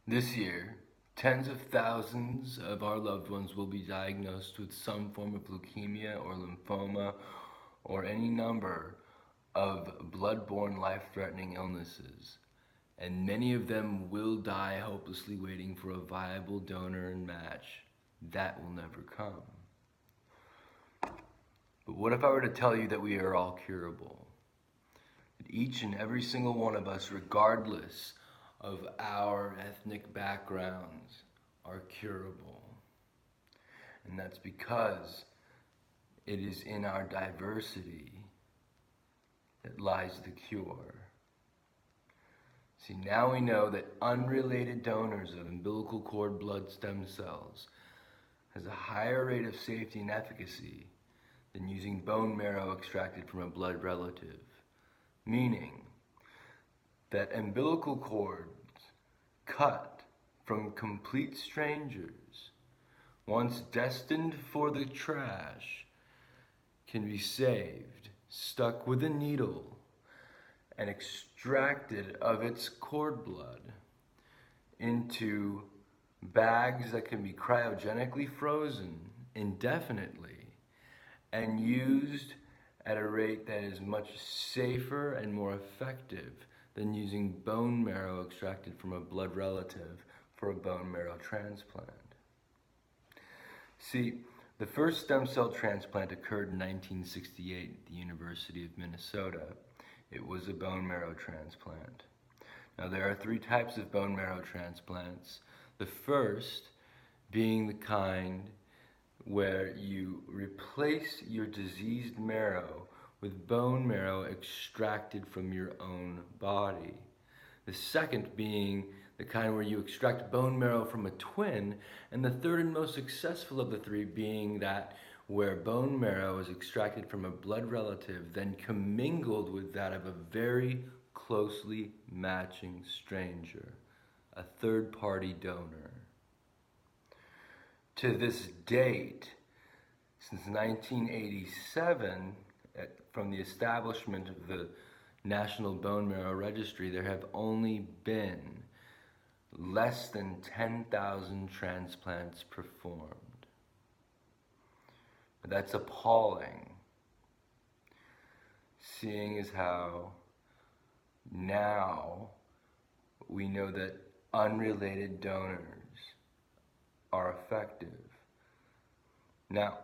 This year, tens of thousands of our loved ones will be diagnosed with some form of leukemia or lymphoma or any number of blood-borne life-threatening illnesses. And many of them will die hopelessly waiting for a viable donor and match. That will never come. But what if I were to tell you that we are all curable? That each and every single one of us, regardless of our ethnic backgrounds, are curable. And that's because it is in our diversity that lies the cure. See, now we know that unrelated donors of umbilical cord blood stem cells has a higher rate of safety and efficacy than using bone marrow extracted from a blood relative. Meaning that umbilical cords cut from complete strangers, once destined for the trash, can be saved, stuck with a needle, and extracted of its cord blood into bags that can be cryogenically frozen indefinitely and used at a rate that is much safer and more effective than using bone marrow extracted from a blood relative for a bone marrow transplant. See, the first stem cell transplant occurred in 1968 at the University of Minnesota. It was a bone marrow transplant. Now, there are three types of bone marrow transplants. The first being the kind where you replace your diseased marrow with bone marrow extracted from your own body. The second being the kind where you extract bone marrow from a twin, and the third and most successful of the three being that where bone marrow is extracted from a blood relative, then commingled with that of a very closely matching stranger, a third-party donor. To this date, since 1987, from the establishment of the National Bone Marrow Registry, there have only been less than 10,000 transplants performed. But that's appalling, seeing as how now we know that unrelated donors are effective. Now,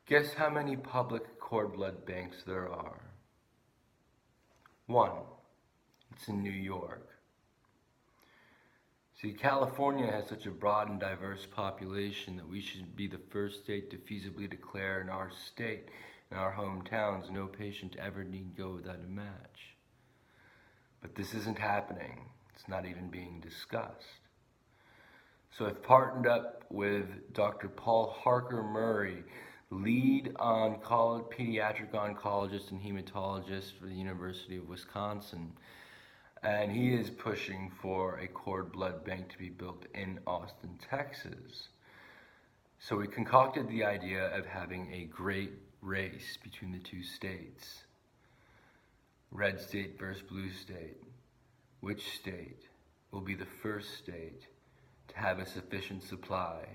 guess how many public cord blood banks there are? One. It's in New York. See, California has such a broad and diverse population that we should be the first state to feasibly declare in our state, in our hometowns, no patient ever need go without a match. But this isn't happening. It's not even being discussed. So I've partnered up with Dr. Paul Harker Murray, lead pediatric oncologist and hematologist for the University of Wisconsin. And he is pushing for a cord blood bank to be built in Austin, Texas. So we concocted the idea of having a great race between the two states. Red state versus blue state. Which state will be the first state to have a sufficient supply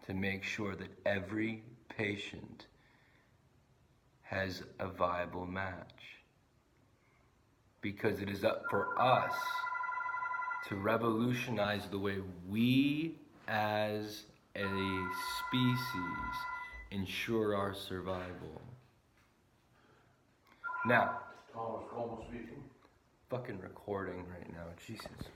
to make sure that every patient has a viable match? Because it is up for us to revolutionize the way we as a species ensure our survival. Now, Thomas Como speaking. fucking recording right now, Jesus.